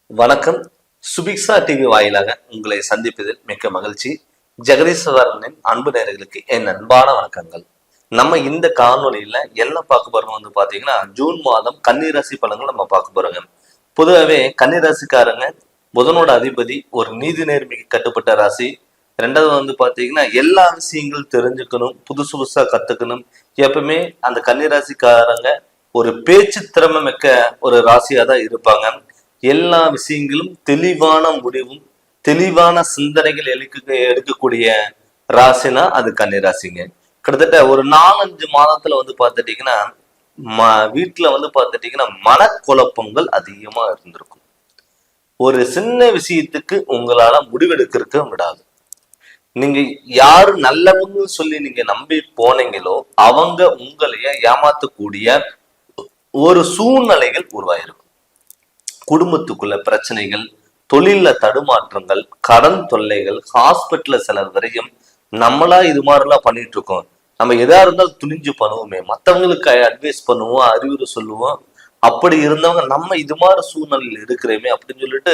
வணக்கம். சுபிக்ஷா டிவி வாயிலாக உங்களை சந்திப்பதில் மிக்க மகிழ்ச்சி. ஜெகதீஸ்வரனின் அன்பு நேயர்களுக்கு என் அன்பான வணக்கங்கள். நம்ம இந்த காணொலியில என்ன பார்க்க போறோம் பாத்தீங்கன்னா, ஜூன் மாதம் கன்னிராசி பலன்கள் நம்ம பார்க்க போறோங்க. பொதுவாகவே கன்னிராசிக்காரங்க புதனோட அதிபதி ஒரு நீதி நேர்மைக்கு கட்டுப்பட்ட ராசி. ரெண்டாவது பாத்தீங்கன்னா எல்லா விஷயங்களும் தெரிஞ்சுக்கணும், புதுசு புதுசா கத்துக்கணும். எப்பவுமே அந்த கன்னிராசிக்காரங்க ஒரு பேச்சு திறமை மிக்க ஒரு ராசியா தான் இருப்பாங்க. எல்லா விஷயங்களும் தெளிவான முடிவும் தெளிவான சிந்தனைகள் எடுக்கக்கூடிய ராசினா அது கன்னிராசிங்க. கிட்டத்தட்ட ஒரு 4-5 மாதத்துல பாத்துட்டீங்கன்னா வீட்டுல பாத்துட்டீங்கன்னா மனக்குழப்பங்கள் அதிகமா இருந்திருக்கும். ஒரு சின்ன விஷயத்துக்கு உங்களால முடிவெடுக்கிறதுக்கு விடாது. நீங்க யாரு நல்லவங்க சொல்லி நீங்க நம்பி போனீங்களோ அவங்க உங்களைய ஏமாத்தக்கூடிய ஒரு சூழ்நிலைகள் உருவாயிருக்கும். குடும்பத்துக்குள்ள பிரச்சனைகள், தொழில தடுமாற்றங்கள், கடன் தொல்லைகள், ஹாஸ்பிட்டல்ல செலவு வரையும் நம்மளா இது மாதிரிலாம் பண்ணிட்டு இருக்கோம். நம்ம எதா இருந்தாலும் துணிஞ்சு பண்ணுவோமே, மற்றவங்களுக்கு அட்வைஸ் பண்ணுவோம், அறிவுரை சொல்லுவோம். அப்படி இருந்தவங்க நம்ம இது மாதிரி சூழ்நிலையில் இருக்கிறோமே அப்படின்னு சொல்லிட்டு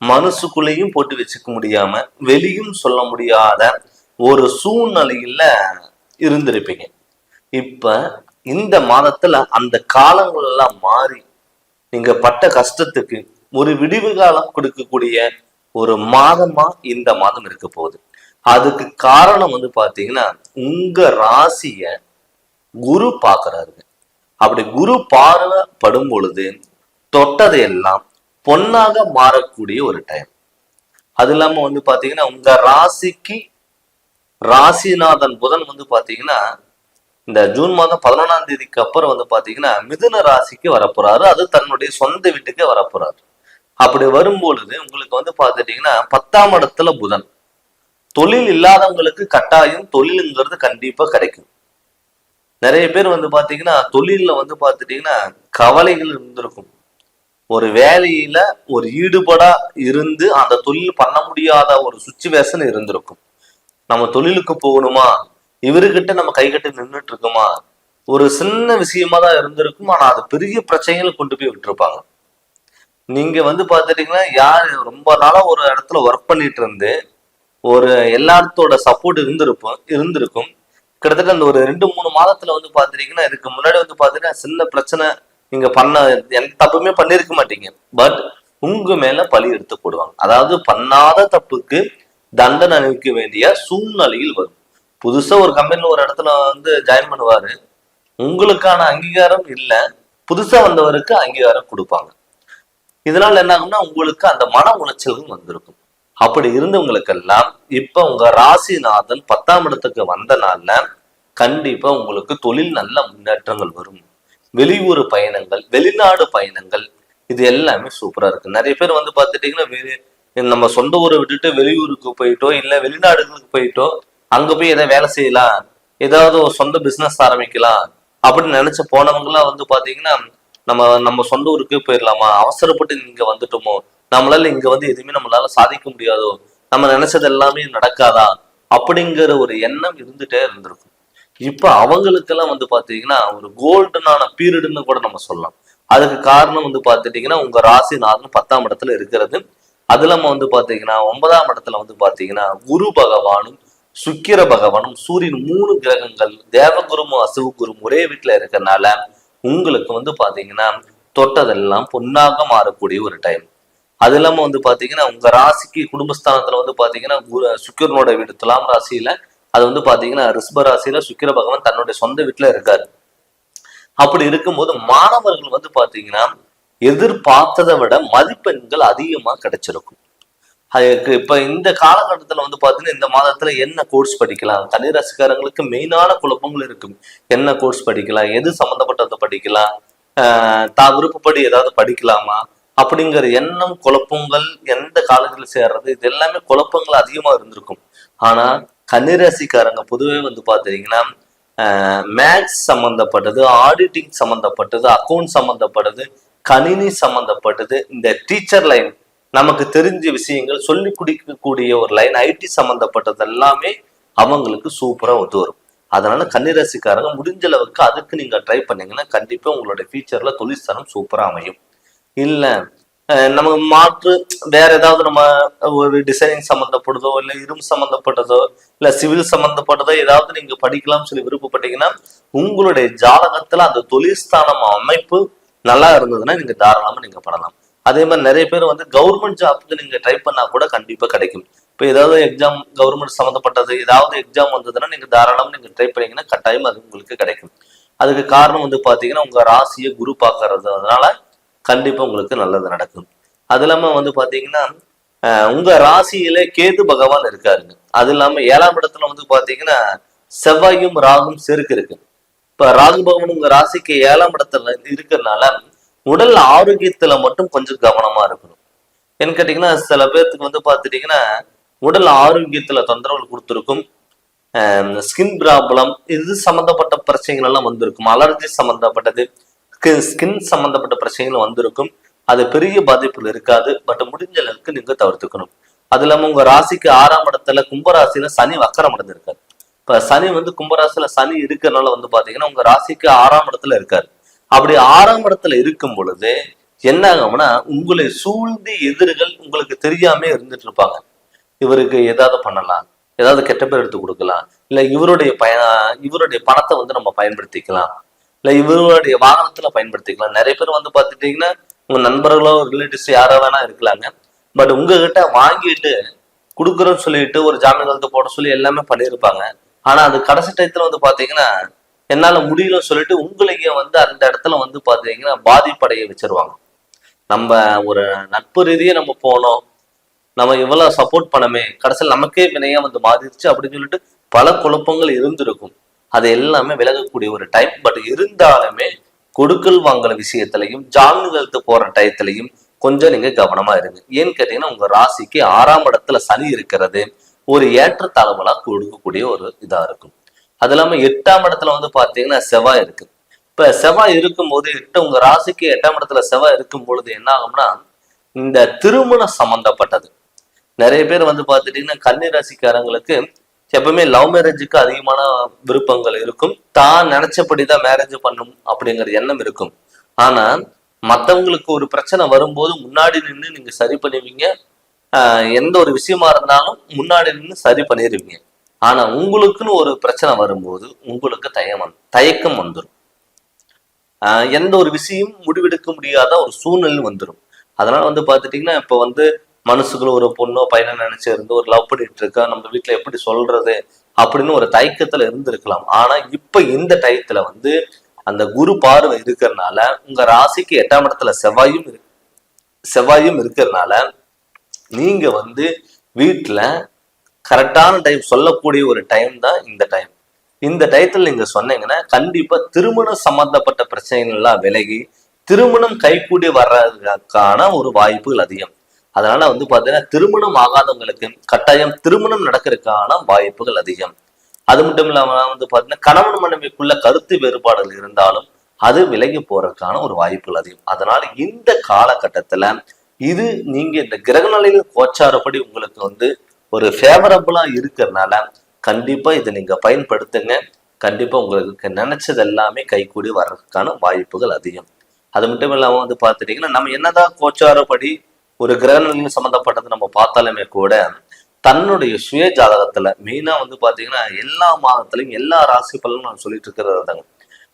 மனசுக்குள்ளேயும் போட்டு வச்சுக்க முடியாம வெளியும் சொல்ல முடியாத ஒரு சூழ்நிலையில இருந்திருப்பீங்க. இப்ப இந்த மாதத்துல அந்த காலங்கள் எல்லாம் மாறி நீங்க பட்ட கஷ்டத்துக்கு ஒரு விடிவு காலம் கொடுக்கக்கூடிய ஒரு மாதமா இந்த மாதம் இருக்க போகுது. அதுக்கு காரணம் பாத்தீங்கன்னா உங்க ராசிய குரு பாக்குறாருங்க. அப்படி குரு பார்வைப்படும் பொழுது தொட்டதையெல்லாம் பொன்னாக மாறக்கூடிய ஒரு டைம். அது இல்லாம பாத்தீங்கன்னா உங்க ராசிக்கு ராசிநாதன் புதன் பாத்தீங்கன்னா இந்த ஜூன் மாதம் 11ஆம் தேதிக்கு அப்புறம் பாத்தீங்கன்னா மிதுன ராசிக்கு வரப்போறாரு. அது தன்னுடைய சொந்த வீட்டுக்கு வரப்போறாரு. அப்படி வரும்பொழுது உங்களுக்கு பாத்துட்டீங்கன்னா 10ஆம் இடத்துல புதன். தொழில் இல்லாதவங்களுக்கு கட்டாயம் தொழிலுங்கிறது கண்டிப்பா கிடைக்கும். நிறைய பேர் பாத்தீங்கன்னா தொழில்ல பாத்துட்டீங்கன்னா கவலைகள் இருந்திருக்கும். ஒரு வேலையில ஒரு ஈடுபடா இருந்து அந்த தொழில் பண்ண முடியாத ஒரு சுச்சுவேஷன் இருந்திருக்கும். நம்ம தொழிலுக்கு போகணுமா, இவருகிட்ட நம்ம கைகட்டி நின்றுட்டு இருக்கோமா, ஒரு சின்ன விஷயமா தான் இருந்திருக்கும். ஆனா அது பெரிய பிரச்சனைகளை கொண்டு போய் விட்டுருப்பாங்க. நீங்க பாத்துட்டீங்கன்னா யாரு ரொம்ப நாளா ஒரு இடத்துல ஒர்க் பண்ணிட்டு இருந்து ஒரு எல்லாத்தோட சப்போர்ட் இருந்திருக்கும். கிட்டத்தட்ட அந்த ஒரு 2-3 மாதத்துல பாத்துட்டீங்கன்னா இதுக்கு முன்னாடி பாத்தீங்கன்னா சின்ன பிரச்சனை நீங்க பண்ண எந்த தப்புமே பண்ணிருக்க மாட்டீங்க. பட் உங்க மேல பழி எடுத்து போடுவாங்க. அதாவது பண்ணாத தப்புக்கு தண்டனை அளிக்க வேண்டிய சூழ்நிலையில் வரும். புதுசா ஒரு கம்பெனில ஒரு இடத்துல ஜாயின் பண்ணுவாரு. உங்களுக்கான அங்கீகாரம் இல்ல, புதுசா வந்தவருக்கு அங்கீகாரம் கொடுப்பாங்க. இதனால என்ன ஆகும்னா உங்களுக்கு அந்த மன உளைச்சல்கள் வந்திருக்கும். அப்படி இருந்தவங்களுக்கெல்லாம் இப்ப உங்க ராசிநாதன் 10ஆம் இடத்துக்கு வந்தனால கண்டிப்பா உங்களுக்கு தொழில் நல்ல முன்னேற்றங்கள் வரும். வெளியூர் பயணங்கள், வெளிநாடு பயணங்கள், இது எல்லாமே சூப்பரா இருக்கு. நிறைய பேர் பாத்துட்டீங்கன்னா நம்ம சொந்த ஊரை விட்டுட்டு வெளியூருக்கு போயிட்டோ இல்ல வெளிநாடுகளுக்கு போயிட்டோ அங்க போய் ஏதாவது வேலை செய்யலாம், ஏதாவது ஒரு சொந்த பிசினஸ் ஆரம்பிக்கலாம் அப்படின்னு நினைச்சு போனவங்க எல்லாம் பாத்தீங்கன்னா நம்ம நம்ம சொந்த ஊருக்கு போயிடலாமா, அவசரப்பட்டு இங்க வந்துட்டோமோ, நம்மளால இங்க எதுவுமே நம்மளால சாதிக்க முடியாதோ, நம்ம நினைச்சது எல்லாமே நடக்காதா அப்படிங்கிற ஒரு எண்ணம் இருந்துட்டே இருந்திருக்கும். இப்ப அவங்களுக்கெல்லாம் பாத்தீங்கன்னா ஒரு கோல்டனான பீரியட்னு கூட நம்ம சொல்லலாம். அதுக்கு காரணம் பாத்துட்டீங்கன்னா உங்க ராசிநாதன் 10ஆம் இடத்துல இருக்கிறது. அது இல்லாம பாத்தீங்கன்னா 9ஆம் இடத்துல பாத்தீங்கன்னா குரு பகவானும் சுக்கிர பகவானும் சூரியன் 3 கிரகங்கள் தேவகுருமும் அசுவகுரும் ஒரே வீட்டுல இருக்கிறதுனால உங்களுக்கு பாத்தீங்கன்னா தொட்டதெல்லாம் பொன்னாக மாறக்கூடிய ஒரு டைம். அது இல்லாம பாத்தீங்கன்னா உங்க ராசிக்கு குடும்பஸ்தானத்துல பாத்தீங்கன்னா சுக்கிரனோட வீடு துலாம் ராசியில, அது பாத்தீங்கன்னா ரிஷப ராசியில சுக்கிர பகவான் தன்னுடைய சொந்த வீட்டுல இருக்காரு. அப்படி இருக்கும்போது மாணவர்கள் பாத்தீங்கன்னா எதிர்பார்த்ததை விட மதிப்பெண்கள் அதிகமா கிடைச்சிருக்கும். அதுக்கு இப்ப இந்த காலகட்டத்துல பாத்தீங்கன்னா இந்த மாதத்துல என்ன கோர்ஸ் படிக்கலாம், கன்னிராசிக்காரங்களுக்கு மெயினான குழப்பங்கள் இருக்கும். என்ன கோர்ஸ் படிக்கலாம், எது சம்பந்தப்பட்டதை படிக்கலாம், தான் விருப்பப்படி ஏதாவது படிக்கலாமா அப்படிங்கிற எண்ணம் குழப்பங்கள், எந்த காலேஜில் சேர்றது, இது எல்லாமே குழப்பங்கள் அதிகமா இருந்திருக்கும். ஆனா கன்னிராசிக்காரங்க பொதுவே பாத்தீங்கன்னா மேக்ஸ் சம்பந்தப்பட்டது, ஆடிட்டிங் சம்பந்தப்பட்டது, அக்கௌண்ட் சம்பந்தப்பட்டது, கணினி சம்பந்தப்பட்டது, இந்த டீச்சர் லைன் நமக்கு தெரிஞ்ச விஷயங்கள் சொல்லி குடிக்கக்கூடிய ஒரு லைன், ஐடி சம்பந்தப்பட்டது எல்லாமே அவங்களுக்கு சூப்பரா ஒத்து வரும். அதனால கன்னிராசிக்காரங்க முடிஞ்ச அளவுக்கு அதுக்கு நீங்க ட்ரை பண்ணீங்கன்னா கண்டிப்பா உங்களுடைய ஃபியூச்சர்ல தொழிற்சனம் சூப்பரா அமையும். இல்ல நமக்கு மாற்று வேற ஏதாவது நம்ம ஒரு டிசைனிங் சம்மந்தப்பட்டதோ இல்லை இரும்பு சம்மந்தப்பட்டதோ இல்ல சிவில் சம்மந்தப்பட்டதோ ஏதாவது நீங்க படிக்கலாம்னு சொல்லி விருப்பப்பட்டீங்கன்னா உங்களுடைய ஜாதகத்துல அந்த தொழிற்ஸ்தானம் அமைப்பு நல்லா இருந்ததுன்னா நீங்க தாராளமா நீங்க பண்ணலாம். அதே மாதிரி நிறைய பேர் வந்து கவர்மெண்ட் ஜாப்க்கு நீங்க ட்ரை பண்ணா கூட கண்டிப்பா கிடைக்கும். இப்போ ஏதாவது எக்ஸாம் கவர்மெண்ட் சம்மந்தப்பட்டது ஏதாவது எக்ஸாம் வந்ததுன்னா நீங்க தாராளமா நீங்க ட்ரை பண்ணீங்கன்னா கட்டாயமா அது உங்களுக்கு கிடைக்கும். அதுக்கு காரணம் வந்து பாத்தீங்கன்னா உங்க ராசியை குரு பார்க்கறது, அதனால கண்டிப்பா உங்களுக்கு நல்லது நடக்கும். அது இல்லாம வந்து பாத்தீங்கன்னா உங்க ராசியில கேது பகவான் இருக்காருங்க. அது இல்லாம 7ஆம் இடத்துல வந்து பாத்தீங்கன்னா செவ்வாயும் ராகும் செருக்கு இருக்கு. இப்ப ராகு பகவான் உங்க ராசிக்கு 7ஆம் இடத்துல இருக்கிறதுனால உடல் ஆரோக்கியத்துல மட்டும் கொஞ்சம் கவனமா இருக்கணும். ஏன்னு கேட்டீங்கன்னா சில பேர்த்துக்கு வந்து பாத்துட்டீங்கன்னா உடல் ஆரோக்கியத்துல தொந்தரவுகள் கொடுத்துருக்கும். ஸ்கின் ப்ராப்ளம் இது சம்பந்தப்பட்ட பிரச்சனைகள் எல்லாம் வந்திருக்கும். அலர்ஜி சம்பந்தப்பட்டது, ஸ்கின் சம்பந்தப்பட்ட பிரச்சனைகள் வந்திருக்கும். அது பெரிய பாதிப்புகள் இருக்காது, பட் முடிஞ்ச அளவுக்கு நீங்க தவிர்த்துக்கணும். அது இல்லாம உங்க ராசிக்கு 6ஆம் இடத்துல கும்பராசியில சனி வக்கரம் அடைஞ்சிருக்காரு. இப்ப சனி வந்து கும்பராசியில சனி இருக்கிறதுனால வந்து பாத்தீங்கன்னா உங்க ராசிக்கு 6ஆம் இடத்துல இருக்காரு. அப்படி 6ஆம் இடத்துல இருக்கும் பொழுது என்ன ஆகும்னா உங்களை சூழ்ந்து எதிரிகள் உங்களுக்கு தெரியாம இருந்துட்டு இருப்பாங்க. இவருக்கு ஏதாவது பண்ணலாம், ஏதாவது கெட்ட பேர் எடுத்து கொடுக்கலாம், இல்ல இவருடைய பணத்தை வந்து நம்ம பயன்படுத்திக்கலாம், இல்ல இவருடைய வாகனத்துல பயன்படுத்திக்கலாம். நிறைய பேர் வந்து பாத்துட்டீங்கன்னா உங்க நண்பர்களோ ரிலேட்டிவ்ஸ் யாரோ வேணா இருக்கலாங்க. பட் உங்ககிட்ட வாங்கிட்டு கொடுக்குறோன்னு சொல்லிட்டு ஒரு ஜாமீன் வந்து போட சொல்லி எல்லாமே பண்ணியிருப்பாங்க. ஆனா அது கடைசி டயத்துல வந்து பாத்தீங்கன்னா என்னால முடியலன்னு சொல்லிட்டு உங்களையே வந்து அந்த இடத்துல வந்து பாத்தீங்கன்னா பாதிப்படைய வச்சிருவாங்க. நம்ம ஒரு நட்பு ரீதியே நம்ம போனோம், நம்ம இவ்வளவு சப்போர்ட் பண்ணமே, கடைசியில் நமக்கே வினையா வந்து மாறிடுச்சு அப்படின்னு சொல்லிட்டு பல குழப்பங்கள் இருந்திருக்கும். அது எல்லாமே விலகக்கூடிய ஒரு டைம். பட் இருந்தாலுமே கொடுக்கல் வாங்கல விஷயத்திலையும் ஜாமீன் எழுத்து போற டயத்திலையும் கொஞ்சம் நீங்க கவனமா இருங்க. ஏன்னு கேட்டீங்கன்னா உங்க ராசிக்கு 6ஆம் இடத்துல சனி இருக்கிறது ஒரு ஏற்றத்தாழ்வுகளா கொடுக்கக்கூடிய ஒரு இதா இருக்கும். அது இல்லாம 8ஆம் இடத்துல வந்து பாத்தீங்கன்னா செவ்வாய் இருக்கு. இப்ப செவ்வாய் இருக்கும்போது உங்க ராசிக்கு 8ஆம் இடத்துல செவ்வாய் இருக்கும் பொழுது என்ன ஆகும்னா இந்த திருமணம் சம்பந்தப்பட்டது நிறைய பேர் வந்து பாத்துட்டீங்கன்னா கன்னி ராசிக்காரங்களுக்கு எப்பவுமே லவ் மேரேஜுக்கு அதிகமான விருப்பங்கள் இருக்கும். தான் நினைச்சபடிதான் மேரேஜ் பண்ணும் அப்படிங்கிற எண்ணம் இருக்கும். ஆனா மத்தவங்களுக்கு ஒரு பிரச்சனை வரும்போது முன்னாடி நின்று நீங்க சரி பண்ணுவீங்க. எந்த ஒரு விஷயமா இருந்தாலும் முன்னாடி நின்று சரி பண்ணிடுவீங்க. ஆனா உங்களுக்குன்னு ஒரு பிரச்சனை வரும்போது உங்களுக்கு தயக்கம் வந்துடும். எந்த ஒரு விஷயம் முடிவெடுக்க முடியாத ஒரு சூழ்நிலை வந்துடும். அதனால வந்து பாத்துட்டீங்கன்னா இப்ப வந்து மனசுக்குள்ள ஒரு பொண்ணோ பையனை நினைச்சிருந்து ஒரு லவ் பண்ணிட்டு இருக்கா, நம்ம வீட்டுல எப்படி சொல்றது அப்படின்னு ஒரு தயக்கத்துல இருந்திருக்கலாம். ஆனா இப்ப இந்த டயத்துல வந்து அந்த குரு பார்வை இருக்கிறதுனால உங்க ராசிக்கு 8ஆம் இடத்துல செவ்வாயும் இருக்கிறதுனால நீங்க வந்து வீட்டுல கரெக்டான டைம் சொல்லக்கூடிய ஒரு டைம் தான் இந்த டைம். இந்த டயத்துல நீங்க சொன்னீங்கன்னா கண்டிப்பா திருமணம் சம்பந்தப்பட்ட பிரச்சனைகள் எல்லாம் விலகி திருமணம் கைகூடி வர்றதுக்கான ஒரு வாய்ப்புகள் அதிகம். அதனால வந்து பாத்தீங்கன்னா திருமணம் ஆகாதவங்களுக்கு கட்டாயம் திருமணம் நடக்கிறதுக்கான வாய்ப்புகள் அதிகம். அது மட்டும் இல்லாம வந்து பாத்தீங்கன்னா கணவன் மனைவிக்குள்ள கருத்து வேறுபாடுகள் இருந்தாலும் அது விலகி போறதுக்கான ஒரு வாய்ப்புகள் அதிகம். அதனால இந்த காலகட்டத்துல இது நீங்க இந்த கிரக நிலையில கோச்சாரப்படி உங்களுக்கு வந்து ஒரு ஃபேவரபிளா இருக்கிறதுனால கண்டிப்பா இதை நீங்க பயன்படுத்துங்க. கண்டிப்பா உங்களுக்கு நினைச்சது எல்லாமே கைகூடி வர்றதுக்கான வாய்ப்புகள் அதிகம். அது மட்டும் இல்லாம வந்து பாத்துட்டீங்கன்னா நம்ம என்னதான் கோச்சாரப்படி ஒரு கிரக நிலையம் சம்பந்தப்பட்டது நம்ம பார்த்தாலுமே கூட தன்னுடைய சுய ஜாதகத்துல மெயினா வந்து பாத்தீங்கன்னா எல்லா மாதத்திலையும் எல்லா ராசி பலனும் நான் சொல்லிட்டு இருக்கிறதாங்க.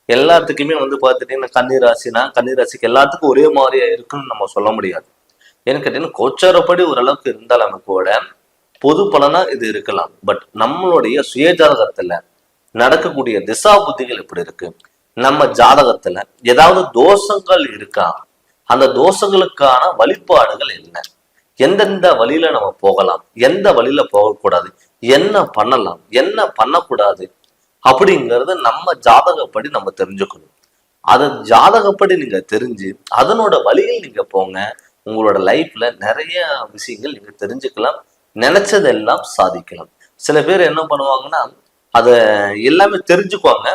எல்லாத்துக்குமே வந்து பாத்துட்டீங்கன்னா கன்னி ராசிக்கு எல்லாத்துக்கும் ஒரே மாதிரியா இருக்குன்னு நம்ம சொல்ல முடியாது. ஏன்னு கேட்டீங்கன்னா கோச்சாரப்படி ஓரளவுக்கு இருந்தாலுமே கூட பொது பலனா இது இருக்கலாம். பட் நம்மளுடைய சுய ஜாதகத்துல நடக்கக்கூடிய திசா புத்திகள் எப்படி இருக்கு, நம்ம ஜாதகத்துல ஏதாவது தோஷங்கள் இருக்கா, அந்த தோஷங்களுக்கான வழிபாடுகள் என்ன, எந்தெந்த வழியில நம்ம போகலாம், எந்த வழியில போகக்கூடாது, என்ன பண்ணலாம் என்ன பண்ணக்கூடாது அப்படிங்கிறத நம்ம ஜாதகப்படி நம்ம தெரிஞ்சுக்கணும். அதை ஜாதகப்படி நீங்க தெரிஞ்சு அதனோட வழியில் நீங்க போங்க. உங்களோட லைஃப்ல நிறைய விஷயங்கள் நீங்க தெரிஞ்சுக்கலாம், நினைச்சதெல்லாம் சாதிக்கலாம். சில பேர் என்ன பண்ணுவாங்கன்னா அத எல்லாமே தெரிஞ்சுக்குவாங்க,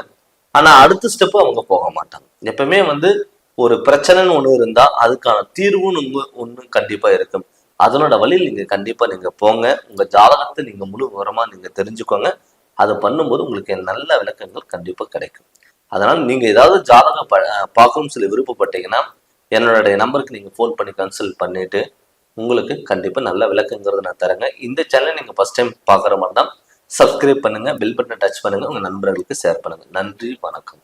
ஆனா அடுத்த ஸ்டெப்பு அவங்க போக மாட்டாங்க. எப்பவுமே வந்து ஒரு பிரச்சனைன்னு ஒண்ணு இருந்தா அதுக்கான தீர்வுன்னு ஒண்ணு கண்டிப்பா இருக்கும். அதனோட வழியில் நீங்க கண்டிப்பா நீங்க போங்க. உங்க ஜாதகத்தை நீங்க முழு விவரமா நீங்க தெரிஞ்சுக்கோங்க. அதை பண்ணும்போது உங்களுக்கு நல்ல விளக்கங்கள் கண்டிப்பா கிடைக்கும். அதனால நீங்க ஏதாவது ஜாதகம் பார்க்கணும்னு சொல்லி விருப்பப்பட்டீங்கன்னா என்னுடைய நம்பருக்கு நீங்கள் ஃபோன் பண்ணி கன்சல்ட் பண்ணிவிட்டு உங்களுக்கு கண்டிப்பாக நல்ல விளக்குங்கிறத நான் தரேங்க. இந்த சேனலை நீங்கள் ஃபஸ்ட் டைம் பார்க்குற மாதிரி தான் சப்ஸ்கிரைப் பண்ணுங்கள், பெல் பட்டனை டச் பண்ணுங்கள், உங்கள் நண்பர்களுக்கு ஷேர் பண்ணுங்கள். நன்றி, வணக்கம்.